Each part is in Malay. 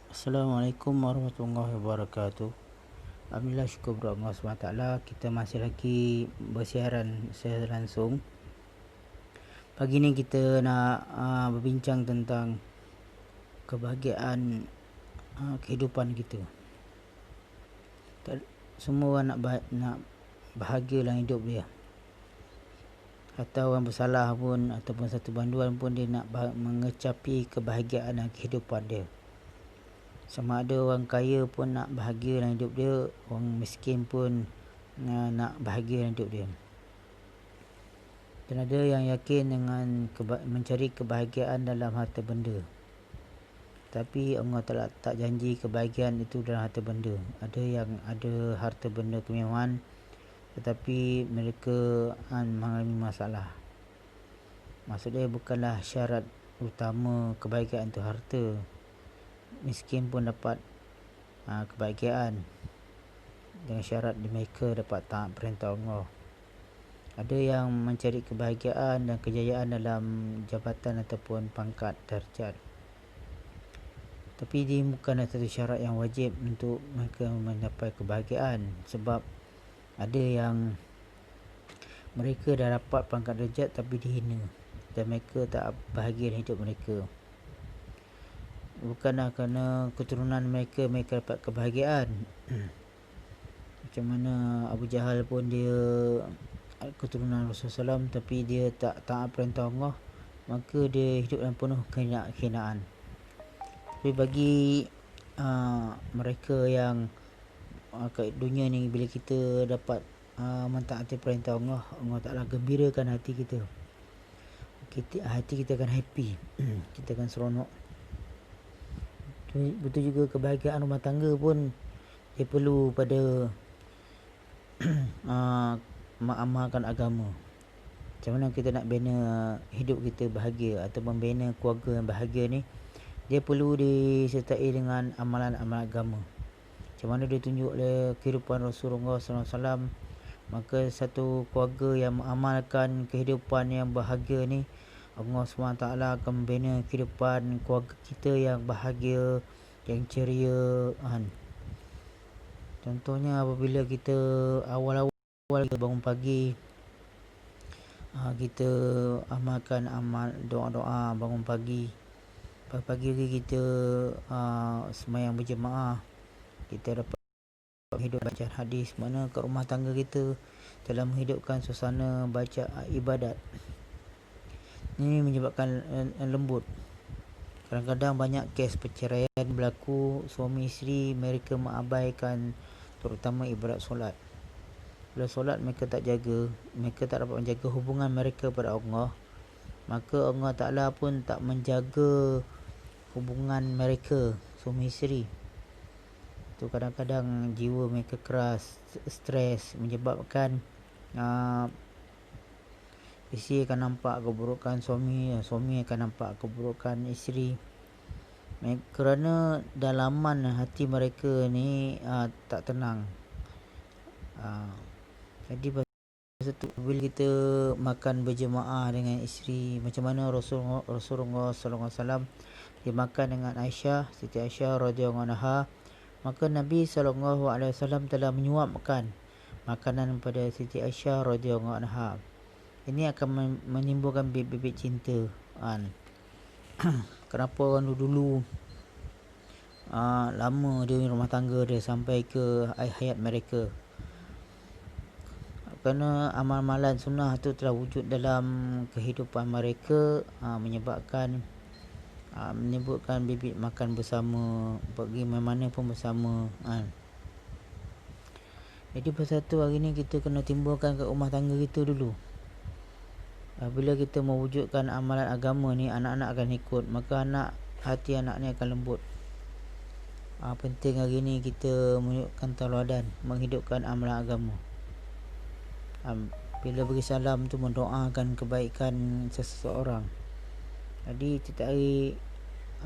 Assalamualaikum warahmatullahi wabarakatuh. Alhamdulillah, syukur kepada Allah SWT. Kita masih lagi bersiaran secara langsung. Pagi ni kita nak berbincang tentang kebahagiaan kehidupan kita. Semua orang nak bahagia dalam hidup dia. Atau orang bersalah pun ataupun satu banduan pun dia nak mengecapi kebahagiaan dalam kehidupan dia. Sama ada orang kaya pun nak bahagia dalam hidup dia, orang miskin pun nak bahagia dalam hidup dia. Dan ada yang yakin dengan mencari kebahagiaan dalam harta benda. Tapi Allah tak janji kebahagiaan itu dalam harta benda. Ada yang ada harta benda kemewahan, tetapi mereka mengalami masalah. Maksudnya bukanlah syarat utama kebahagiaan itu harta. Miskin pun dapat kebahagiaan dengan syarat mereka dapat taat perintah Allah. Ada yang mencari kebahagiaan dan kejayaan dalam jabatan ataupun pangkat darjat, tapi dia bukanlah satu syarat yang wajib untuk mereka mencapai kebahagiaan. Sebab ada yang mereka dah dapat pangkat darjat tapi dihina dan mereka tak bahagia dalam hidup mereka. Bukanlah kerana keturunan mereka dapat kebahagiaan. Macam mana Abu Jahal pun dia keturunan Rasulullah SAW, tapi dia tak taat perintah Allah, maka dia hidup dalam penuh kehinaan. Tapi bagi mereka yang kat dunia ni, bila kita dapat mentaati perintah Allah, Allah Ta'ala gembirakan hati kita. Hati kita akan happy. Kita akan seronok. Betul juga kebahagiaan rumah tangga pun dia perlu pada mengamalkan agama. Macam mana kita nak bina hidup kita bahagia atau membina keluarga yang bahagia ni, dia perlu disertai dengan amalan-amalan agama. Macam mana ditunjuk oleh kehidupan Rasulullah SAW. Maka satu keluarga yang mengamalkan kehidupan yang bahagia ni, Allah SWT akan membina kehidupan keluarga kita yang bahagia, yang ceria. Contohnya apabila kita awal-awal kita bangun pagi, kita amalkan amal doa-doa bangun pagi. Pagi-pagi kita sembahyang berjemaah, kita dapat hidup bacaan hadis. Mana kat rumah tangga kita telah menghidupkan suasana baca ibadat. Ini menyebabkan lembut. Kadang-kadang banyak kes perceraian berlaku, suami isteri mereka mengabaikan terutama ibadat solat. Bila solat mereka tak jaga, mereka tak dapat menjaga hubungan mereka pada Allah, maka Allah Ta'ala pun tak menjaga hubungan mereka suami isteri. Tu kadang-kadang jiwa mereka keras, stres, menyebabkan isteri akan nampak keburukan suami akan nampak keburukan isteri. Kerana dalaman hati mereka ni tak tenang. Jadi bila kita makan berjemaah dengan isteri, macam mana Rasulullah SAW dia makan dengan Aisyah, Siti Aisyah radhiyallahu anha, maka Nabi SAW telah menyuapkan makanan pada Siti Aisyah radhiyallahu anha. Ini akan menimbulkan bibit-bibit cinta. Kenapa orang dulu lama dia rumah tangga dia sampai ke hayat mereka? Kerana amal-amalan sunnah tu telah wujud dalam kehidupan mereka, menyebabkan menimbulkan bibit makan bersama, pergi mana pun bersama. Jadi pasal tu hari ni kita kena timbulkan kat rumah tangga kita dulu. Bila kita mewujudkan amalan agama ni, anak-anak akan ikut, maka hati anak ni akan lembut. Penting hari ni kita menunjukkan tauladan, menghidupkan amalan agama. Bila beri salam tu mendoakan kebaikan seseorang. Jadi setiap hari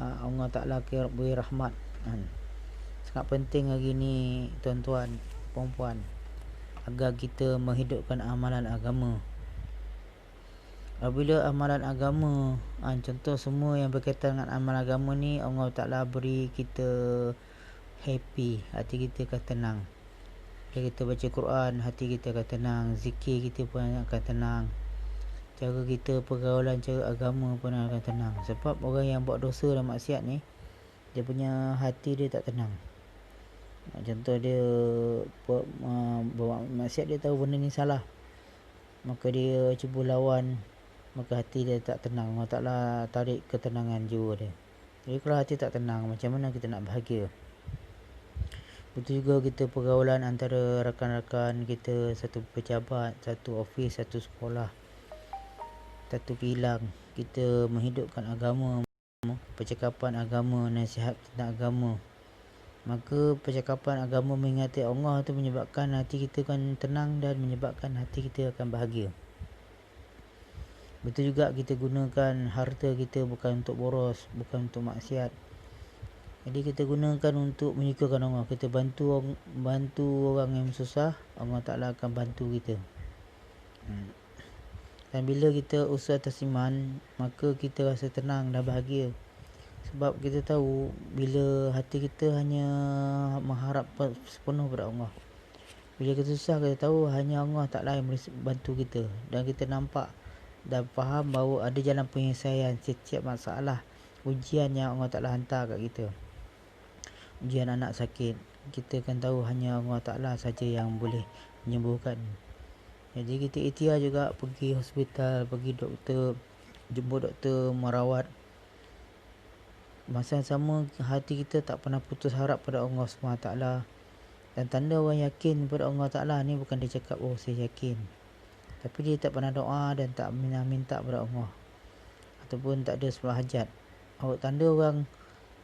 Allah Ta'ala beri rahmat. Sangat penting hari ni tuan-tuan, puan-puan, agar kita menghidupkan amalan agama. Apabila amalan agama, contoh semua yang berkaitan dengan amalan agama ni, Allah Ta'ala beri kita happy, hati kita akan tenang. Bila kita baca Quran, hati kita akan tenang. Zikir kita pun akan tenang. Cara kita pergaulan, cara agama pun akan tenang. Sebab orang yang buat dosa dan maksiat ni, dia punya hati dia tak tenang. Contoh dia buat maksiat, dia tahu benda ni salah, maka dia cuba lawan, maka hati dia tak tenang. Allah Ta'ala tarik ketenangan jiwa dia. Jadi kalau hati tak tenang, macam mana kita nak bahagia? Betul juga kita pergaulan antara rakan-rakan kita, satu pejabat, satu ofis, satu sekolah, satu kilang. Kita menghidupkan agama, percakapan agama, nasihat tentang agama. Maka percakapan agama mengingati Allah tu menyebabkan hati kita kan tenang dan menyebabkan hati kita akan bahagia. Betul juga kita gunakan harta kita bukan untuk boros, bukan untuk maksiat. Jadi kita gunakan untuk menyukakan Allah. Kita bantu orang yang susah, Allah Ta'ala akan bantu kita. Dan bila kita usaha atas iman, maka kita rasa tenang dan bahagia. Sebab kita tahu bila hati kita hanya mengharap sepenuh pada Allah. Bila kita susah, kita tahu hanya Allah Ta'ala yang boleh bantu kita. Dan kita nampak dan faham bahawa ada jalan penyelesaian setiap masalah, ujian yang Allah Ta'ala hantar kat kita. Ujian anak sakit, kita akan tahu hanya Allah Ta'ala saja yang boleh menyembuhkan. Jadi kita ikhtiar juga pergi hospital, pergi doktor, jumpa doktor, merawat. Masa yang sama, hati kita tak pernah putus harap pada Allah SWT. Dan tanda orang yakin pada Allah Ta'ala ni bukan dia cakap, oh saya yakin, tapi dia tak pernah doa dan tak minta pada Allah, ataupun tak ada sembah hajat. Tanda orang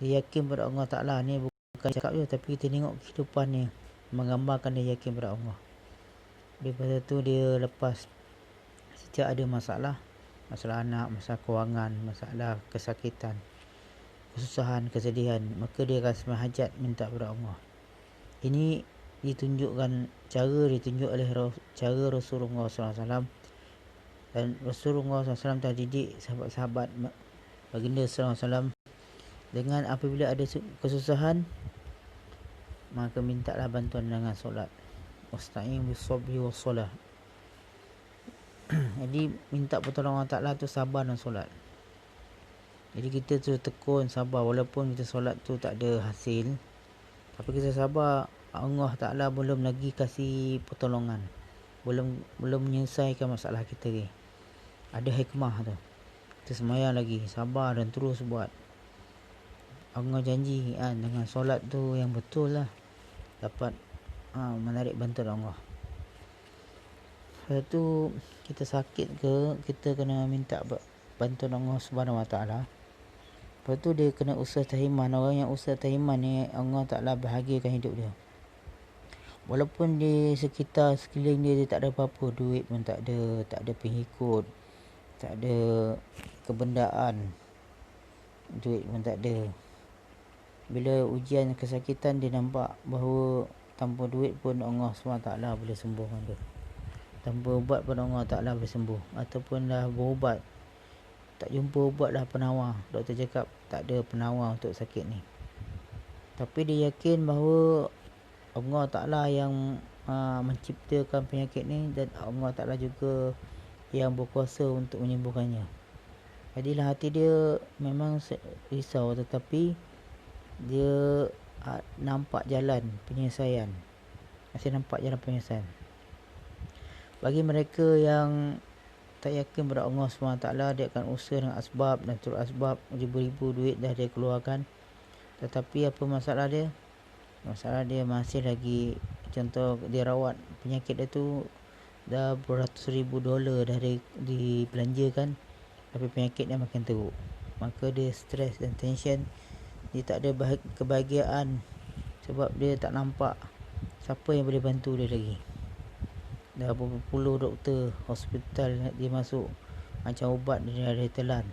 dia yakin pada Allah Ta'ala ni bukan cakap je, tapi kita tengok kehidupannya menggambarkan dia yakin pada Allah. Daripada tu dia lepas setiap ada masalah anak, masalah kewangan, masalah kesakitan, kesusahan, kesedihan, maka dia akan sembah hajat, minta kepada Allah. Ini ditunjukkan, ditunjuk oleh cara Rasulullah SAW. Dan Rasulullah SAW telah didik sahabat-sahabat baginda SAW dengan apabila ada kesusahan, maka mintalah bantuan dengan solat. Wasta'in bis-sabri was-salah. Jadi minta pertolongan Allah Ta'ala tu sabar dan solat. Jadi kita terus tekun sabar, walaupun kita solat tu tak ada hasil, tapi kita sabar. Allah Ta'ala belum lagi kasih pertolongan, belum menyelesaikan masalah kita ni. Ada hikmah tu. Kita semayang lagi, sabar dan terus buat. Allah janji dengan solat tu yang betul lah, dapat menarik bantuan Allah. Lepas tu kita sakit ke, kita kena minta bantuan Allah Subhanahu Wa Ta'ala. Lepas tu dia kena usaha tahiman. Orang yang usaha tahiman ni, Allah Ta'ala bahagiakan hidup dia. Walaupun di sekeliling dia tak ada apa-apa, duit pun tak ada pengikut, tak ada kebendaan, duit pun tak ada. Bila ujian kesakitan, dia nampak bahawa tanpa duit pun Allah SWT boleh sembuhkan dia. Tanpa ubat pun Allah Ta'ala boleh sembuh. Ataupun dah berubat, tak jumpa ubat, dah penawar, doktor cakap tak ada penawar untuk sakit ni, tapi dia yakin bahawa Allah Ta'ala yang menciptakan penyakit ni, dan Allah Ta'ala juga yang berkuasa untuk menyembuhkannya. Jadilah hati dia memang risau, tetapi dia nampak jalan penyelesaian. Masih nampak jalan penyelesaian. Bagi mereka yang tak yakin pada Allah SWT, dia akan usaha dengan asbab dan turut asbab, ribu-ribu duit dah dia keluarkan, tetapi apa masalah dia? Masalah dia masih lagi, contoh dia rawat penyakit dia tu dah beratus ribu dolar dah dibelanjakan, tapi penyakit dia makin teruk. Maka dia stres dan tension. Dia tak ada kebahagiaan, sebab dia tak nampak siapa yang boleh bantu dia lagi. Dah berpuluh doktor, hospital dia masuk, macam ubat dia dah telan,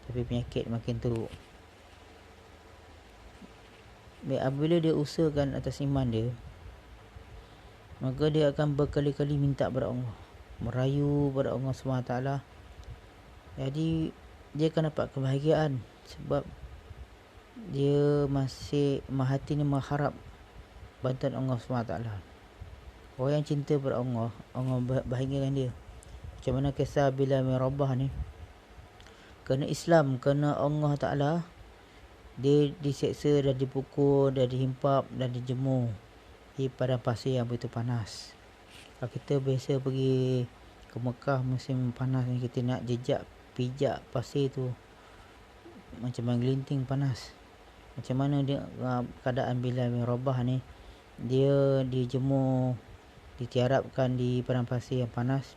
tapi penyakit makin teruk. Bila dia usahakan atas iman dia, maka dia akan berkali-kali minta kepada Allah, merayu kepada Allah SWT Jadi dia akan dapat kebahagiaan sebab dia masih hati ni mengharap bantuan Allah SWT. Orang yang cinta pada Allah, Allah bahagiakan dia. Macam mana kisah Bilal bin Rabah ni, kerana Islam, kerana Allah Ta'ala, dia diseksa dan dipukul dan dihimpap dan dijemur di padang pasir yang begitu panas. Kalau kita biasa pergi ke Mekah musim panas ni, kita nak pijak pasir tu macam menggelinting panas. Macam mana dia keadaan Bilal bin Rabah ni, dia dijemur, ditiarapkan di padang pasir yang panas.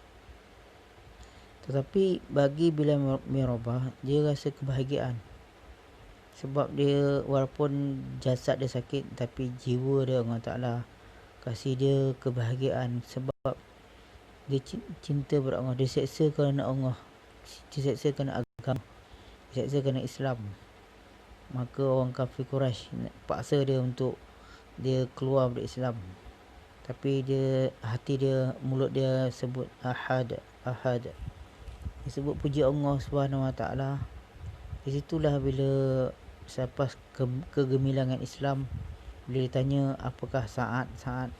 Tetapi bagi Bilal bin Rabah, dia rasa kebahagiaan. Sebab dia walaupun jasad dia sakit, tapi jiwa dia Allah Ta'ala kasih dia kebahagiaan. Sebab dia cinta pada Allah. Dia seksa kerana Allah, diseksa kerana agama, diseksa kerana Islam. Maka orang kafir Quraisy paksa dia untuk dia keluar dari Islam. Tapi dia, hati dia, mulut dia sebut Ahad. Dia sebut puji Allah Subhanahu Wa Ta'ala. Di situlah bila selepas kegemilangan Islam, bila ditanya apakah saat-saat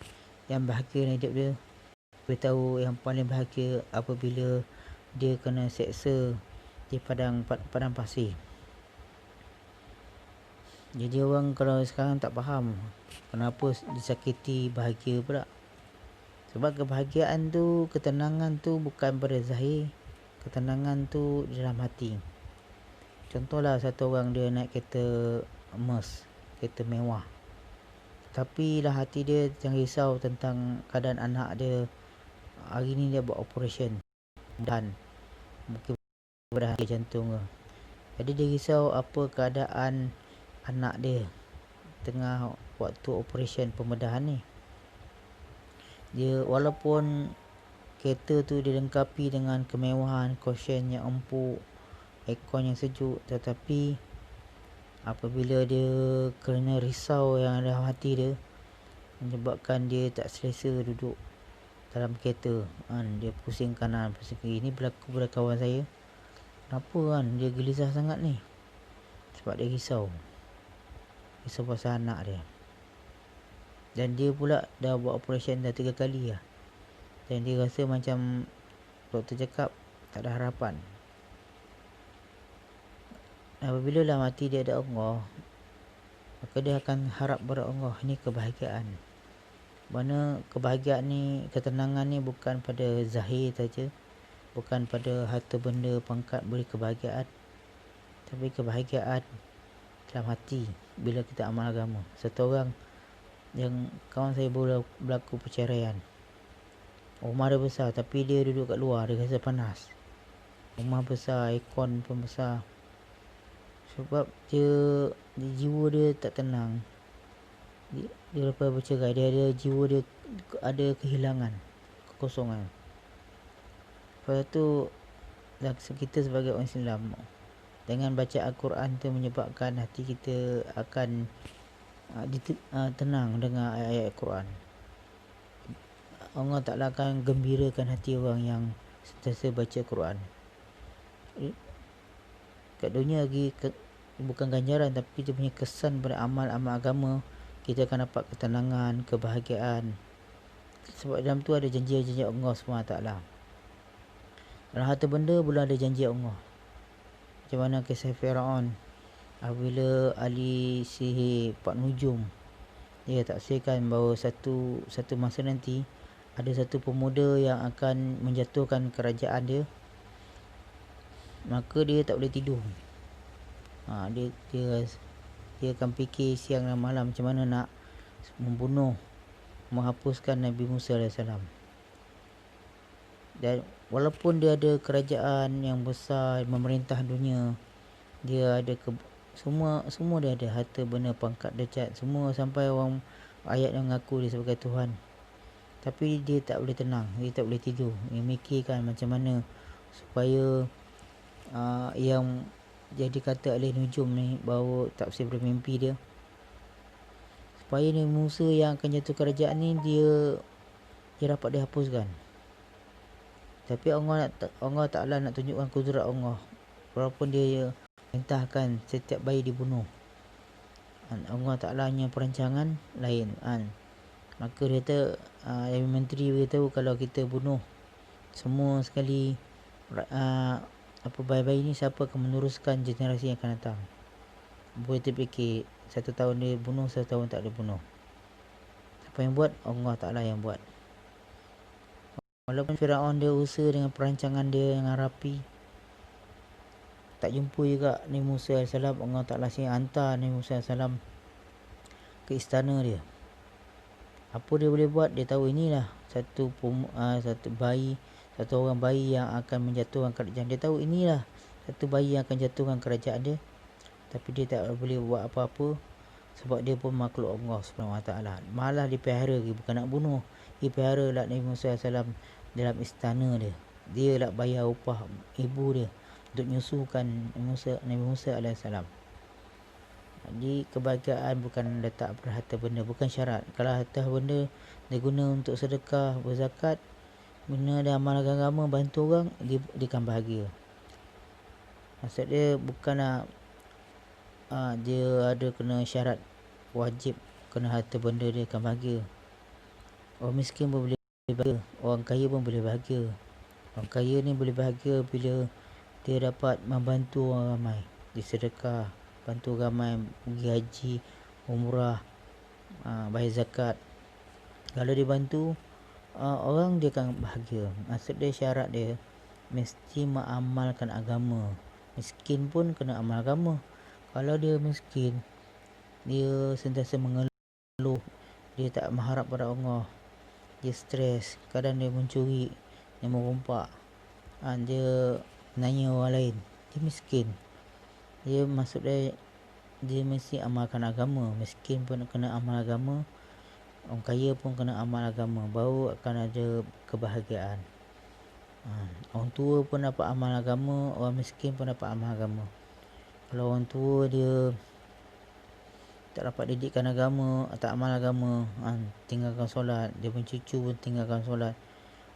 yang bahagia dalam hidup dia, dia tahu yang paling bahagia apabila dia kena seksa di padang pasir. Jadi orang kalau sekarang tak faham kenapa disakiti bahagia pula. Sebab kebahagiaan tu, ketenangan tu bukan pada zahir. Ketenangan tu dalam hati. Contohlah satu orang dia naik kereta emas, kereta mewah, tapi lah hati dia jangan risau tentang keadaan anak dia. Hari ni dia buat operation dan mungkin pada jantung ke. Jadi dia risau apa keadaan anak dia tengah waktu operation pembedahan ni. Dia walaupun kereta tu dilengkapi dengan kemewahan, cushion yang empuk, aircon yang sejuk, tetapi apabila dia kerana risau yang ada dalam hati dia, menyebabkan dia tak selesa duduk dalam kereta kan. Dia pusing kanan, pusing kiri. Ini berlaku pada kawan saya. Kenapa kan dia gelisah sangat ni? Sebab dia risau pasal anak dia. Dan dia pula dah buat operation dah 3 kali lah. Dan dia rasa macam doktor cakap tak ada harapan. Apabila dalam hati dia ada Allah, maka dia akan harap pada Allah. Ini kebahagiaan. Mana kebahagiaan ni, ketenangan ni bukan pada zahir saja, bukan pada harta benda, pangkat beri kebahagiaan, tapi kebahagiaan dalam hati bila kita amal agama. Satu orang yang kawan saya berlaku perceraian. Rumah dia besar tapi dia duduk kat luar, dia rasa panas. Rumah besar, aircon pun besar. Sebab jiwa dia tak tenang. Dia lepas bercerai, dia ada jiwa dia ada kehilangan, kekosongan. Lepas tu kita sebagai orang Islam, dengan baca Al-Quran tu menyebabkan hati kita akan tenang dengan ayat-ayat Al-Quran. Allah Ta'ala akan gembirakan hati orang yang sentiasa baca Al-Quran. Kat dunia lagi bukan ganjaran, tapi dia punya kesan pada amal-amal agama. Kita akan dapat ketenangan, kebahagiaan. Sebab dalam tu ada janji-janji Allah SWT. Dalam harta benda pula ada janji Allah. Macam mana kisah Firaun, apabila ahli sihir Pak Nujum, dia taksirkan bahawa satu masa nanti ada satu pemuda yang akan menjatuhkan kerajaan dia. Maka dia tak boleh tidur. Dia akan fikir siang dan malam macam mana nak membunuh, menghapuskan Nabi Musa AS. Dan walaupun dia ada kerajaan yang besar, memerintah dunia, dia ada semua dia ada, harta benda, pangkat, derajat, semua, sampai orang ayat yang mengaku dia sebagai Tuhan. Tapi dia tak boleh tenang, dia tak boleh tidur. Dia mikirkan macam mana supaya yang jadi kata oleh Nujum ni bahawa tak boleh bermimpi dia, supaya Nabi Musa yang akan jatuh kerajaan ni dia dapat dihapuskan. Tapi Allah Ta'ala nak tunjukkan kudrat Allah. Walaupun dia perintahkan setiap bayi dibunuh. Allah Ta'ala punya perancangan lain. Maka dia kata, yang menteri beritahu kalau kita bunuh semua sekali bayi-bayi ni, siapa akan meneruskan generasi yang akan datang. Boleh terfikir, 1 tahun dia bunuh, 1 tahun tak dia bunuh. Siapa yang buat? Allah Ta'ala yang buat. Walaupun Firaun dia usaha dengan perancangan dia yang rapi, tak jumpa juga Nabi Musa AS. Allah Ta'ala hantar Nabi Musa AS ke istana dia. Apa dia boleh buat? Dia tahu inilah satu bayi, satu orang bayi yang akan menjatuhkan kerajaan. Dia tahu inilah satu bayi yang akan jatuhkan kerajaan dia. Tapi dia tak boleh buat apa-apa, sebab dia pun makhluk Allah SWT. Malah dipelihara, bukan nak bunuh. Dipelihara lah Nabi Musa AS dalam istana dia. Dia lah bayar upah ibu dia untuk menyusukan Nabi Musa AS. Jadi kebahagiaan bukan letak pada harta benda, bukan syarat. Kalau harta benda dia guna untuk sedekah, berzakat, guna dia amal agama, bantu orang, dia akan bahagia. Maksud dia bukanlah dia ada kena syarat wajib kena harta benda dia akan bahagia. Orang miskin pun boleh bahagia, orang kaya pun boleh bahagia. Orang kaya ni boleh bahagia bila dia dapat membantu orang ramai, dia sedekah, bantu ramai, pergi haji, umrah, bayar zakat. Kalau dia bantu orang, dia akan bahagia. Maksud dia, syarat dia mesti mengamalkan agama. Miskin pun kena amal agama. Kalau dia miskin, dia sentiasa mengeluh, dia tak mengharap pada Allah, dia stres, kadang dia mencuri, dia merompak, dia menanya orang lain, dia miskin. Dia maksud dia mesti amalkan agama. Miskin pun kena amal agama, orang kaya pun kena amal agama, baru akan ada kebahagiaan. Orang tua pun dapat amal agama, orang miskin pun dapat amal agama. Kalau orang tua dia tak dapat didikan agama, tak amal agama, tinggalkan solat, dia pun cucu pun tinggalkan solat,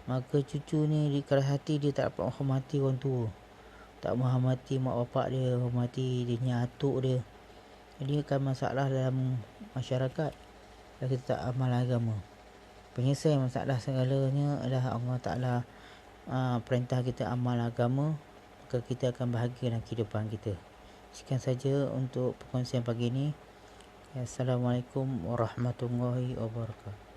maka cucu ni di keras hati, dia tak dapat menghormati orang tua, tak menghormati mak bapak dia, menghormati dia punya atuk dia. Jadi akan masalah dalam masyarakat kalau kita tak amal agama. Penyelesaian masalah segalanya adalah Allah Ta'ala perintah kita amal agama, maka kita akan bahagia dalam kehidupan kita. Sekian saja untuk perkongsian pagi ini. Assalamualaikum warahmatullahi wabarakatuh.